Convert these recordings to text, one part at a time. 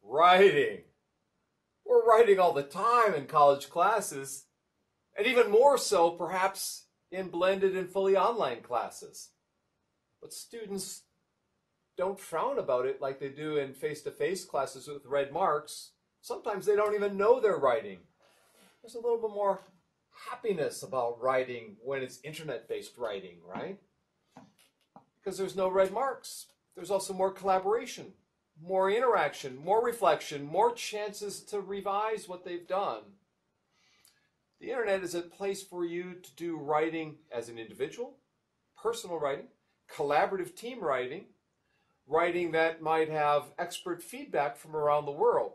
Writing. We're writing all the time in college classes, and even more so perhaps in blended and fully online classes. But students don't frown about it like they do in face-to-face classes with red marks. Sometimes they don't even know they're writing. There's a little bit more happiness about writing when it's internet-based writing, right? Because there's no red marks. There's also more collaboration, more interaction, more reflection, more chances to revise what they've done. The internet is a place for you to do writing as an individual, personal writing, collaborative team writing, writing that might have expert feedback from around the world,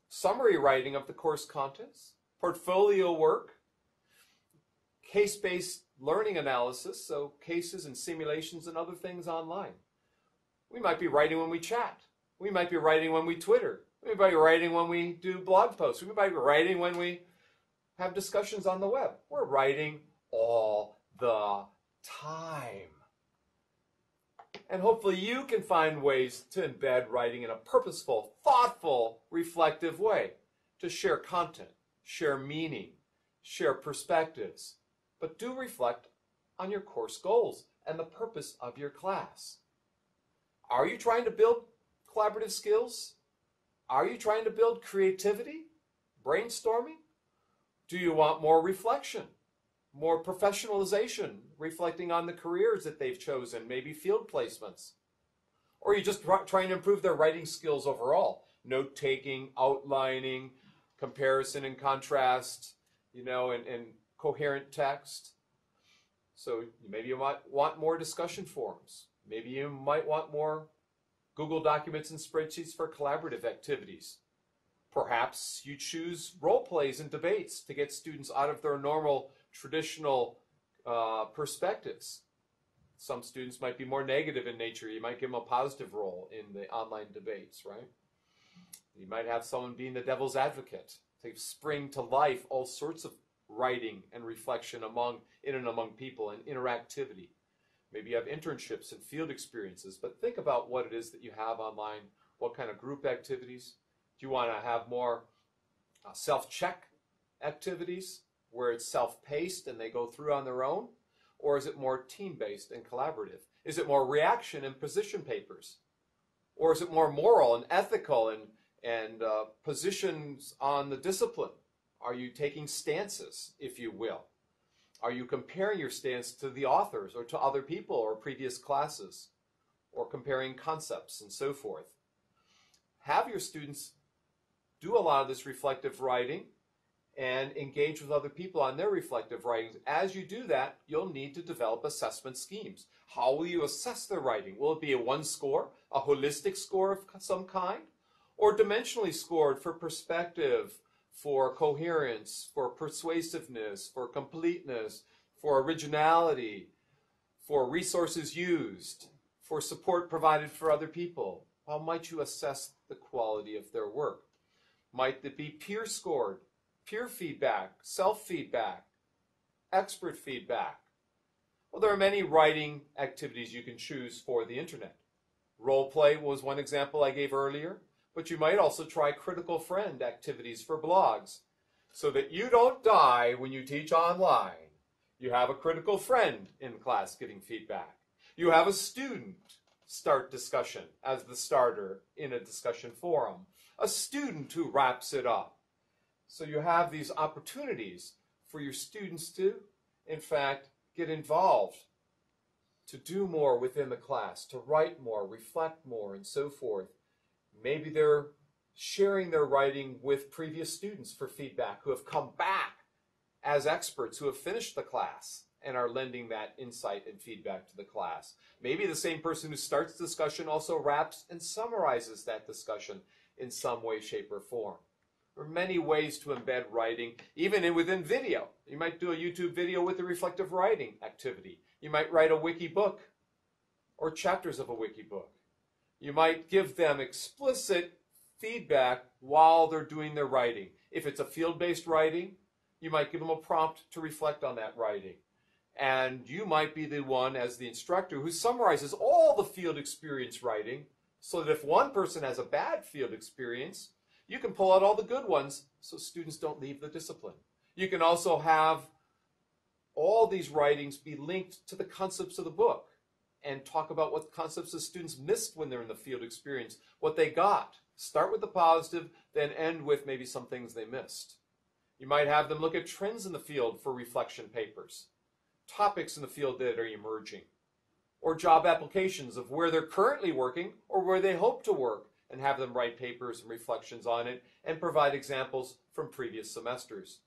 summary writing of the course contents, portfolio work, case-based learning analysis, so cases and simulations and other things online. We might be writing when we chat. We might be writing when we Twitter. We might be writing when we do blog posts. We might be writing when we have discussions on the web. We're writing all the time. And hopefully you can find ways to embed writing in a purposeful, thoughtful, reflective way, to share content, share meaning, share perspectives, but do reflect on your course goals and the purpose of your class. Are you trying to build collaborative skills? Are you trying to build creativity, brainstorming? Do you want more reflection, more professionalization, reflecting on the careers that they've chosen, maybe field placements? Or are you just trying to improve their writing skills overall? Note-taking, outlining, comparison and contrast, and coherent text. So maybe you might want more discussion forums. Maybe you might want more Google Documents and spreadsheets for collaborative activities. Perhaps you choose role plays and debates to get students out of their normal, traditional perspectives. Some students might be more negative in nature. You might give them a positive role in the online debates, right? You might have someone being the devil's advocate to spring to life all sorts of writing and reflection in and among people and interactivity. Maybe you have internships and field experiences, but think about what it is that you have online. What kind of group activities? Do you want to have more self-check activities where it's self-paced and they go through on their own? Or is it more team-based and collaborative? Is it more reaction and position papers? Or is it more moral and ethical and positions on the discipline? Are you taking stances, if you will? Are you comparing your stance to the authors or to other people or previous classes? Or comparing concepts and so forth? Have your students do a lot of this reflective writing and engage with other people on their reflective writings. As you do that, you'll need to develop assessment schemes. How will you assess their writing? Will it be a one score, a holistic score of some kind? Or dimensionally scored for perspective, for coherence, for persuasiveness, for completeness, for originality, for resources used, for support provided for other people? How might you assess the quality of their work? Might it be peer scored, peer feedback, self-feedback, expert feedback? Well, there are many writing activities you can choose for the internet. Role play was one example I gave earlier, but you might also try critical friend activities for blogs so that you don't die when you teach online. You have a critical friend in class giving feedback. You have a student start discussion as the starter in a discussion forum. A student who wraps it up. So you have these opportunities for your students to, in fact, get involved, to do more within the class, to write more, reflect more, and so forth. Maybe they're sharing their writing with previous students for feedback who have come back as experts who have finished the class and are lending that insight and feedback to the class. Maybe the same person who starts the discussion also wraps and summarizes that discussion in some way, shape, or form. There are many ways to embed writing, even within video. You might do a YouTube video with a reflective writing activity. You might write a wiki book or chapters of a wiki book. You might give them explicit feedback while they're doing their writing. If it's a field-based writing, you might give them a prompt to reflect on that writing. And you might be the one, as the instructor, who summarizes all the field experience writing so that if one person has a bad field experience, you can pull out all the good ones so students don't leave the discipline. You can also have all these writings be linked to the concepts of the book and talk about what concepts the students missed when they're in the field experience, what they got. Start with the positive, then end with maybe some things they missed. You might have them look at trends in the field for reflection papers, topics in the field that are emerging, or job applications of where they're currently working or where they hope to work, and have them write papers and reflections on it and provide examples from previous semesters.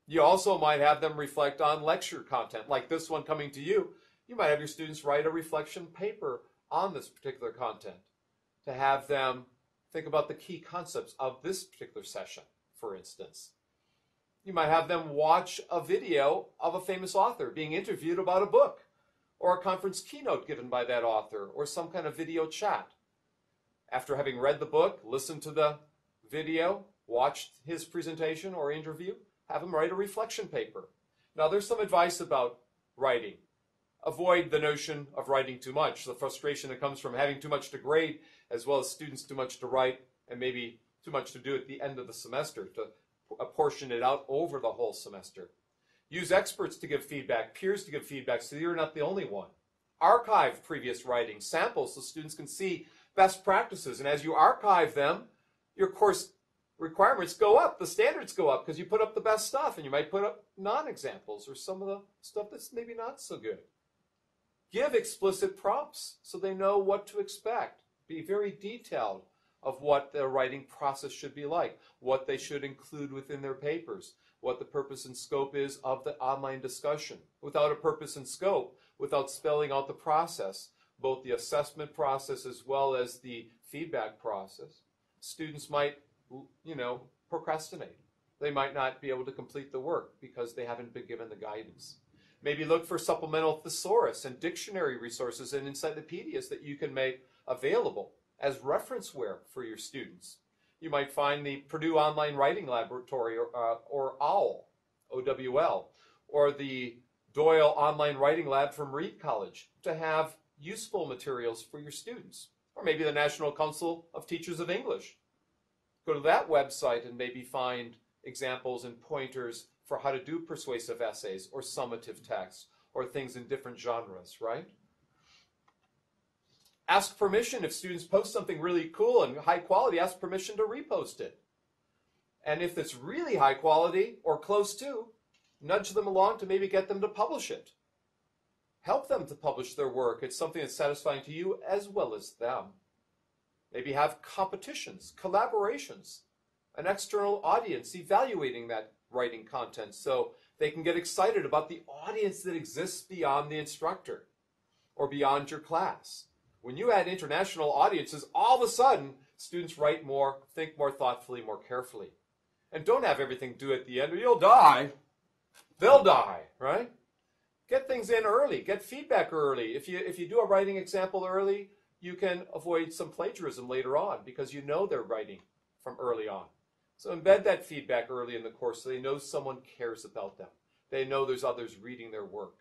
You also might have them reflect on lecture content, like this one coming to you. You might have your students write a reflection paper on this particular content to have them think about the key concepts of this particular session, for instance. You might have them watch a video of a famous author being interviewed about a book, or a conference keynote given by that author, or some kind of video chat. After having read the book, listened to the video, watched his presentation or interview, have them write a reflection paper. Now, there's some advice about writing. Avoid the notion of writing too much, the frustration that comes from having too much to grade, as well as students too much to write, and maybe too much to do at the end of the semester, to apportion it out over the whole semester. Use experts to give feedback, peers to give feedback, so you're not the only one. Archive previous writings, samples, so students can see best practices. And as you archive them, your course requirements go up, the standards go up, because you put up the best stuff, and you might put up non-examples or some of the stuff that's maybe not so good. Give explicit prompts so they know what to expect. Be very detailed of what their writing process should be like, what they should include within their papers, what the purpose and scope is of the online discussion. Without a purpose and scope, without spelling out the process, both the assessment process as well as the feedback process, students might, procrastinate. They might not be able to complete the work because they haven't been given the guidance. Maybe look for supplemental thesaurus and dictionary resources and encyclopedias that you can make available as referenceware for your students. You might find the Purdue Online Writing Laboratory, or OWL, OWL, or the Doyle Online Writing Lab from Reed College to have useful materials for your students. Or maybe the National Council of Teachers of English. Go to that website and maybe find examples and pointers for how to do persuasive essays or summative texts or things in different genres, right? Ask permission if students post something really cool and high quality, ask permission to repost it. And if it's really high quality or close to, nudge them along to maybe get them to publish it. Help them to publish their work. It's something that's satisfying to you as well as them. Maybe have competitions, collaborations, an external audience evaluating that writing content so they can get excited about the audience that exists beyond the instructor or beyond your class. When you add international audiences, all of a sudden, students write more, think more thoughtfully, more carefully. And don't have everything due at the end or you'll die. They'll die, right? Get things in early. Get feedback early. If you do a writing example early, you can avoid some plagiarism later on because you know they're writing from early on. So embed that feedback early in the course so they know someone cares about them. They know there's others reading their work.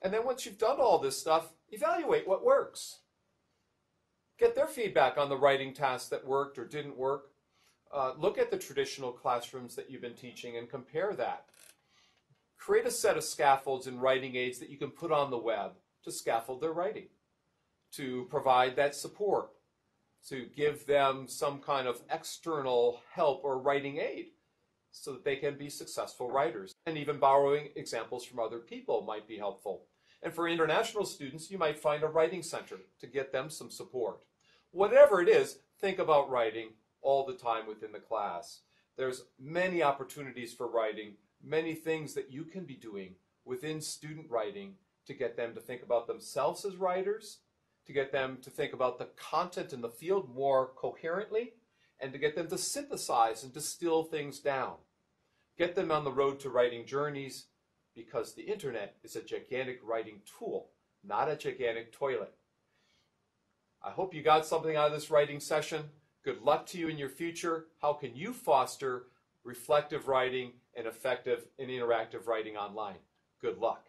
And then once you've done all this stuff, evaluate what works. Get their feedback on the writing tasks that worked or didn't work. Look at the traditional classrooms that you've been teaching and compare that. Create a set of scaffolds and writing aids that you can put on the web to scaffold their writing, to provide that support, to give them some kind of external help or writing aid so that they can be successful writers. And even borrowing examples from other people might be helpful. And for international students, you might find a writing center to get them some support. Whatever it is, think about writing all the time within the class. There's many opportunities for writing, many things that you can be doing within student writing to get them to think about themselves as writers, to get them to think about the content in the field more coherently, and to get them to synthesize and distill things down. Get them on the road to writing journeys, because the internet is a gigantic writing tool, not a gigantic toilet. I hope you got something out of this writing session. Good luck to you in your future. How can you foster reflective writing and effective and interactive writing online? Good luck.